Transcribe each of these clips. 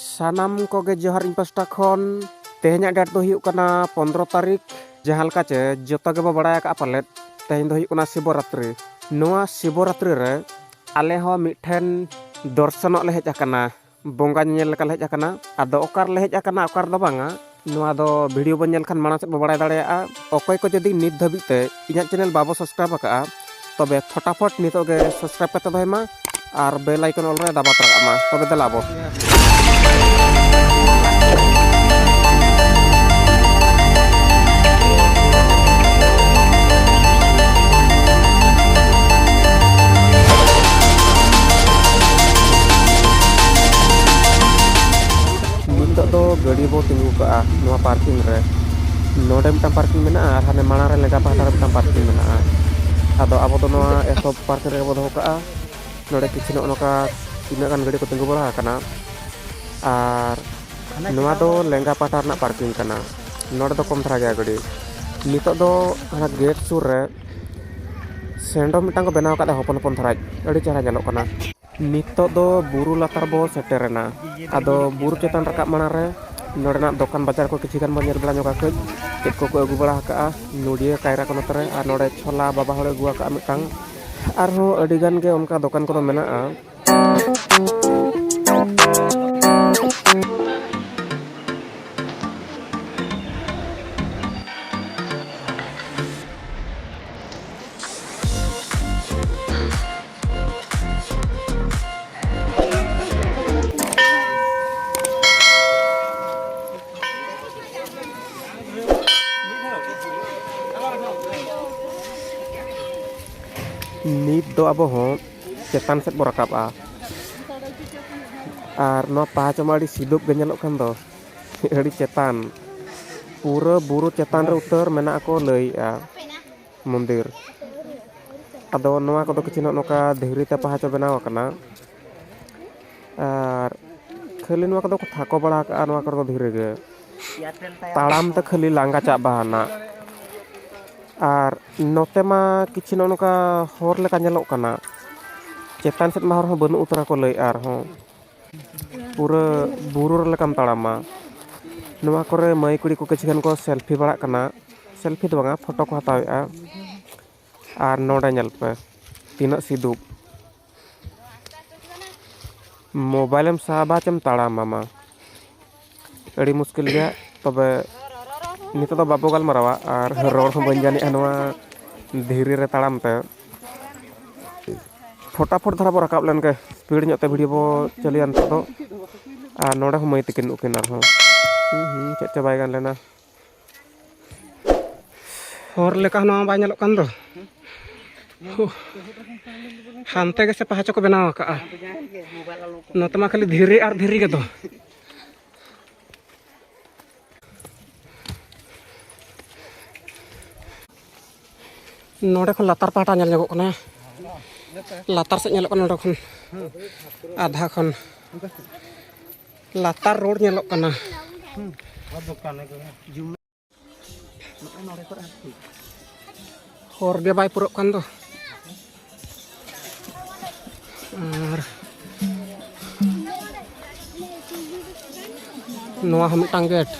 Sanam koge johar ᱤᱧ ᱯᱟᱥᱴᱟ ᱠᱷᱚᱱ ᱛᱮᱦᱮᱧᱟᱜ ᱰᱮᱴ ᱫᱚ ᱦᱩᱭᱩᱜ ᱠᱟᱱᱟ 15 ᱛᱟᱹᱨᱤᱠᱷ ᱡᱟᱦᱟᱸ ᱞᱮᱠᱟ ᱪᱮ ᱡᱚᱛᱚ ᱜᱮᱵᱚ ᱵᱟᱲᱟᱭ ᱟᱠᱟᱜᱼᱟ ᱯᱟᱞᱮᱫ ᱛᱮᱦᱮᱧ ᱫᱚ ᱦᱩᱭᱩᱜ ᱠᱟᱱᱟ ᱥᱤᱵᱚᱨᱟᱛᱨᱤ। ᱱᱚᱣᱟ ᱥᱤᱵᱚᱨᱟᱛᱨᱤ ᱨᱮ ᱟᱞᱮ ᱦᱚᱸ ᱢᱤᱫᱴᱷᱮᱱ ᱫᱚᱨशᱚᱱᱚᱜ ᱞᱮ ᱦᱮᱡ ᱟᱠᱟᱱᱟ, ᱵᱚᱸᱜᱟ ᱧᱮᱧᱮᱞ ᱞᱮᱠᱟ ᱞᱮ ᱦᱮᱡ ᱟᱠᱟᱱᱟ। ᱟᱫᱚ ᱚᱠᱟ ᱨᱮᱞᱮ ᱦᱮᱡ ᱟᱠᱟᱱᱟ ᱚᱠᱟ ᱨᱮᱫᱚ ᱵᱟᱝᱟ, ᱱᱚᱣᱟ ᱫᱚ ᱵᱷᱤᱰᱤᱭᱳ ᱵᱚᱱ ᱧᱮᱞ ᱠᱷᱟᱱ ᱢᱟᱲᱟᱝ ᱥᱮᱫ ᱵᱚ ᱵᱟᱲᱟᱭ ᱫᱟᱲᱮᱭᱟᱜᱼᱟ। ᱚᱠᱚᱭ ko ᱡᱩᱫᱤ ᱱᱤᱛ ᱫᱷᱟᱹᱵᱤᱡ ᱛᱮ ᱤᱧᱟᱹᱜ ᱪᱮᱱᱮᱞ ᱵᱟᱵᱚ ᱥᱟᱵᱥᱠᱨᱟইᱵ ᱟᱠᱟᱜᱼᱟ ᱛᱚᱵᱮ ᱯᱷᱚᱴᱟᱯᱷᱚᱴ ᱱᱤᱛᱚᱜ ᱜᱮ ᱥᱟᱵᱥᱠᱨᱟইᱵ ᱠᱟᱛᱮ ᱫᱚᱦᱚᱭ ᱢᱟ ᱟᱨ ᱵᱮᱞ ᱟᱭᱠᱚᱱ ᱚᱞ ᱨᱮ ᱫᱟᱵᱟᱣ ᱛᱚᱨᱟ ᱠᱟᱜ ᱢᱟ। ᱛᱚᱵᱮ ᱫᱮᱞᱟ ᱵᱚ nitok do gadi bo tinggu ka'a nua parking re node mitang parking mena'a ar hane mana re lega pahata re mitang parking mena'a ado abo do nua ehop parking re bo doho ka'a node kichino onoka tina kan gadi ko tinggu bala kana ar nua do lenga pahata rena parking kana node do kom dhara gaya gadi nitok do hana gate sur re sendo mitang ko benaw kada hopon hopon dharaj adi chehra nyelok kana nitok do buru latar bo seterena ado buru chetan rakab mana re nodenak dokan bazar ko kichi kan bon nyel bala nyoka kej chek ko agu bala ka'a nudia kaira kono tere ar node chola baba hole gua ka'a mitang arho adi gan ge onka dokan kono mena'a। Nit do abo ho cetan set bo rakab ar no paha cuma di sidup ge nyelok kan do adi cetan pura buru cetan re utar mena ako lei mundir ado noa kodo kecino noka dhiri te paha benaw akana ar khali noa kodo ko thako bala ka'a noa kodo dhiri ge talam te khali langa chak bahana ar note ma kichi noka hor leka nyelok kana cetan set ma hor ho banu utara ko lei ar ho pura buru lekam talama noa kore mai kuri ko kichi kan ko selfie balak kana selfie do banga foto ko hatawe'a ar node nyel pe tinak sidup mobile em sahaba cem talama ma adi muskil gea tobe nito do babo gal marawa ar ror ho banjani anwa dhiri re talam te फटाफट धरा बो राकाब लेन के speed ᱧᱚᱜ ᱛᱮ video ᱵᱚ ᱪᱟᱹᱞᱩᱭᱟ ᱱᱤᱛᱚᱜ ᱫᱚ ᱟᱨ ᱱᱚᱰᱮ ᱦᱚᱸ ᱢᱟᱹᱭ ᱛᱤᱠᱤᱱ ᱩᱠᱤᱱ ᱟᱨᱦᱚᱸ ᱪᱮᱫ ᱪᱚ ᱵᱟᱭ ᱜᱟᱱ ᱞᱮᱱᱟ ᱦᱚᱨ ᱞᱮᱠᱟ ᱱᱚᱣᱟ ᱵᱟᱭ ᱧᱮᱞᱚᱜ ᱠᱟᱱ ᱫᱚ ᱦᱟᱱᱛᱮ ᱜᱮᱥᱮ ᱯᱟᱦᱟ ᱪᱚ ᱠᱚ ᱵᱮᱱᱟᱣ ᱟᱠᱟᱜᱼᱟ ᱱᱚᱛᱮ ᱢᱟ ᱠᱷᱟᱹᱞᱤ ᱫᱷᱤᱨᱤ ᱟᱨ ᱫᱷᱤᱨᱤ ᱜᱮ ᱫᱚ ᱱᱚᱰᱮ ᱠᱷᱚᱱ ᱞᱟᱛᱟᱨ ᱯᱟᱦᱴᱟ ᱧᱮᱞ ᱧᱚᱜᱚᱜ ᱠᱟᱱᱟ latar set nyelok kan node khon adha khon latar road nyelok kana hor ge bai purok kan do ar noa ho mitang gate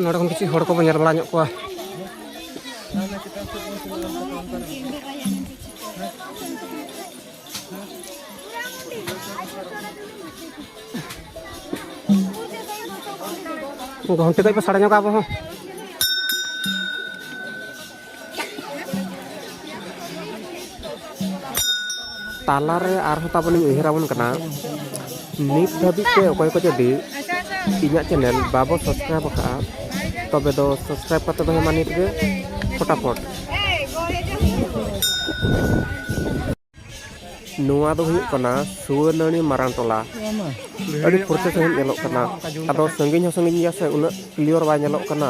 node khon kichi hor ko nyel bala nyok koa घंटे कई साढ़े नौ का अब तालारे आरहों ताबोन उयहराबोन कना नित धाबित ते अकय को जदि इᱧᱟᱹᱜ चैनल बाबो सब्सक्राइब आका तबे दो सब्सक्राइब करते दो मा नित गे फटाफट नुआ दो हुयुग कना सुवनणी मारान टोला अड़ी फुरते सहित nyelok kana ado sangging ya se una clear ba nyelok kana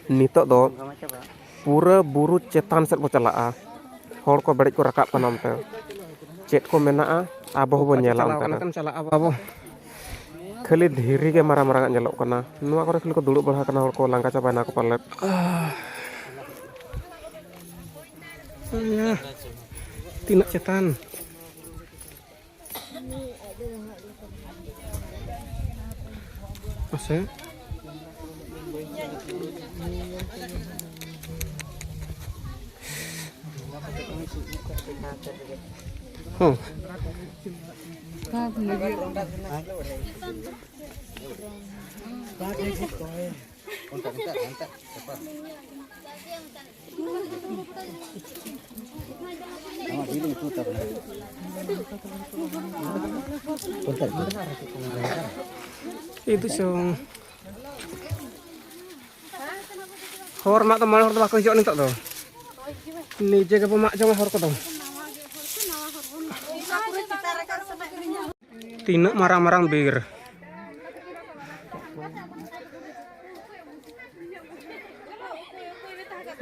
Nitok do pura buru cetan set bo chalaa hor ko berej ko rakap kana onte chet ko menaa abo ho nyela onte kan chalaa abo khali dhiri ge mara mara nyelok kana nuwa kore khali ko duluk bala kana hor ko langka cabaina ko palet ya tinak cetan masa oh itu song hormat to mal hor to bako hijau nitok to nije ke pemak jong hor ko to tinak marang-marang bir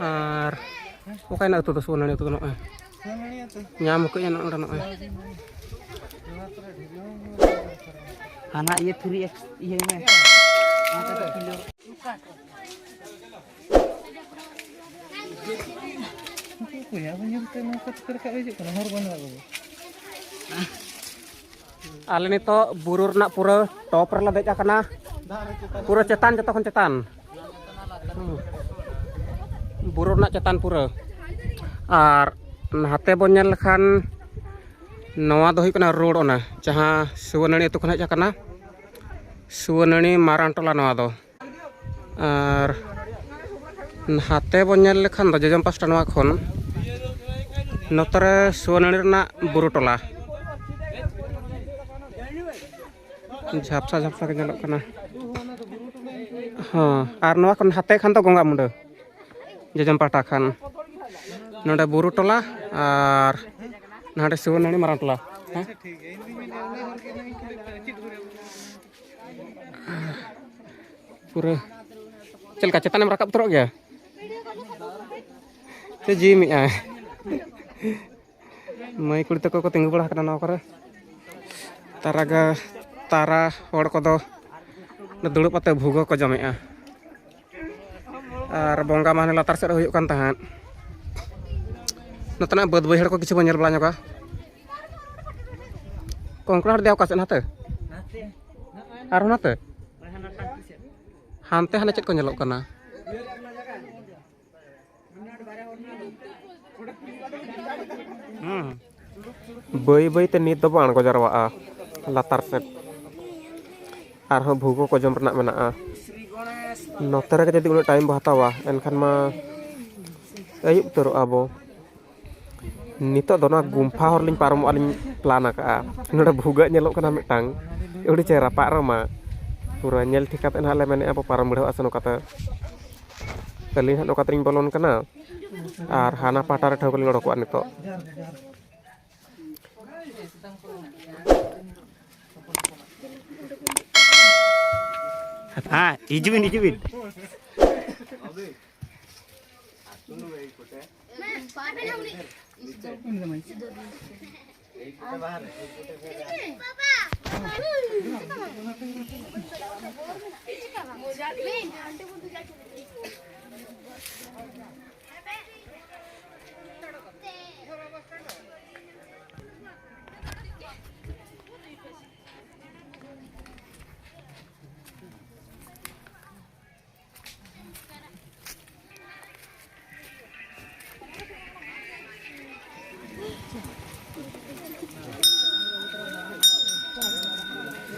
ar oke nak tuh sunan itu no nyamuk nya no no anak iya turi iya nya ale nito burur nak pura toper la dek kana pura cetan jatuh kon cetan burur nak cetan pura ar nahate bon nyel khan noa do hukana road ona jaha suwanani itu kana jakana suwanani marantola noa do ar nahate bon nyel khan do jajam pasta noa khon notare suwanani rena buru tola झापसा के जलक कना हाँ are नवा खन हाते खान तो गंगा मुंडा जजम पाटा खान नोडे बुरु टोला are Nade सुवनानी मारां टोला हाँ पूरा चलका चेतान में रकाब तरok गया ते जी मी आ माई कुड़ी तको को तिंगु बड़ा कना नवा करे तारागा तारा हड़ को दुड़ुब पाते भुगो को जमेआ और बंगा माने लातार सेड हुयुक कान ताहां नतना बद बैहड़ को किछु बन बला ᱧᱚᱜᱟ कंकड़ा हड़ देव का से नाते आर नाते हानते हाने चेद को ñelok kana बै बै ते नित दो आणगो जारवाआ लातार सेड आरहों भूगो को जम रना मेना नोते रे जदि उन टाइम बो हतावा एनखान मा अयुब तरो आबो नितो दो ना गुम्फा हर लिंग पारम आलिंग प्लान आका नोडे भूगा ñelok kana मिटांग उडी चेरा पाक रमा पूरा ñel ठिकाते नाले मेने आबो पारम बढो आसनो कता कलिन हनो कतरिंग बोलोन kana आर हाना पाटारे ठोकलिंग ओडको नितो ah hijubin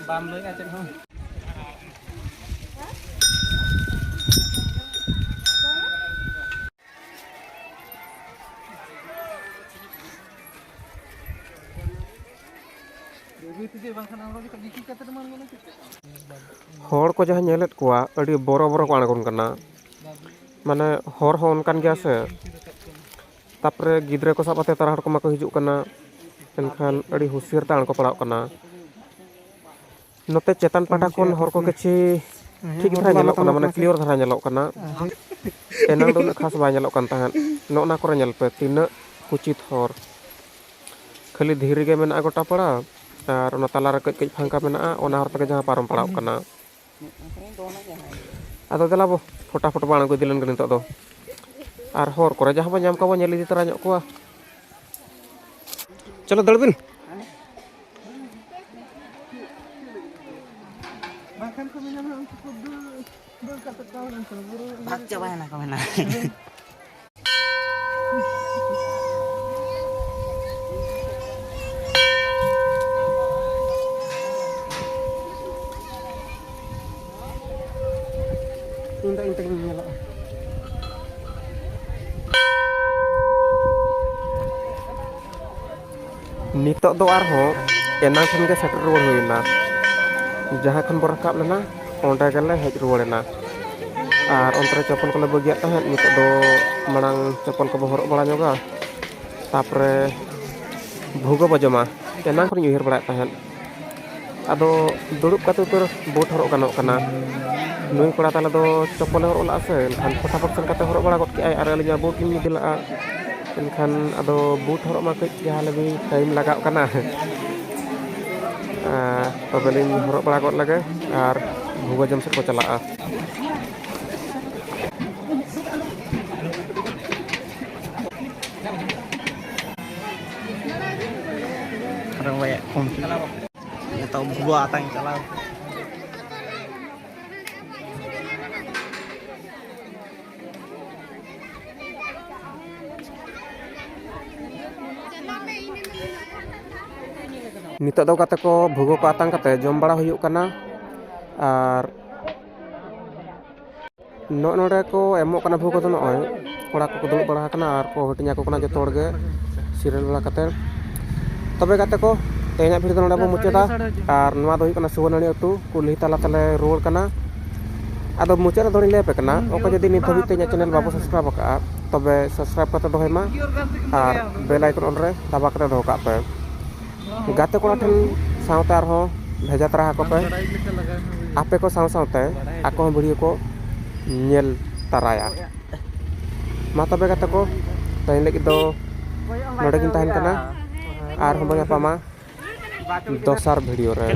Bam lưới ngay trên không? hor ko jahan nyelet kuwa adi boro-boro ko aᱬgोन kana mane hor ho onkan gaya se tapre gidre ko sab ate tara hor ko mako hijuk kana enkan adi husir ta ko padaw kana note cetan pada kon hor ko kechi ठीक धरा nyelok kana mane clear धरा nyelok kana enang do khas ba nyelok kan tahan no na kore nyel pe tina kucit hor khali dhiri ge mena gota pada ar ona talara kej phangka mena ona hor te jaha parom padaw kana ado dela bo फटाफट बाण को दिलन गनित दो are हर करे जहां बा नाम का बा नेली तरा ᱧᱚᱜ कोआ चलो दड़बिन Bahkan kami nama untuk berkata kau dan berburu. Baca banyak kau mana. Inteng nyala nitok do arho enang khan ge setter ruwar hoina jaha khan bo rakab lena onde gele hej ruwarena ar ontre chopol ko le bagiat tahan nitok do marang chopol ko bo horok bala nyoga tapre bhugo bo joma enang khan yuhir bala tahan ado durup katu tur bot horok ganok kana nui kora tala do chopol horok la ase kan fatafat sen kate horok bala got ki ai ar alinya bot kimi dila enkan ado boot horok ma kej jaha lebih time lagak kana pabelin horok bala got lage ar bhugo jam set ko chalaa Orang banyak kompi. Ya tahu buah tang calau. nitok do kate ko bhugo ko atang kate jom bala huyuk kana ar node ko emok kana bhugo do noy kora ko dulub bala kana ar ko hatinya ko kana joto hor ge serial bala kate tobe kate ko tehnya video node bo muchada ar nwa do huyuk kana suwanani atu kulhi tala tale ruwar kana ado muchada do ni lepe kana oko jodi nit habi tehnya channel babo subscribe ka tobe subscribe kate dohai ma ar bell icon on re daba kate doho ka pe गाते को ठन सावतार हो भेजा तरा को पे आपे को साव सावते आको वीडियो को नेल तराया मा तबे गाते को तैन लगी दो नोडे किन ताहन कना आर हम बया पामा दोसार वीडियो रे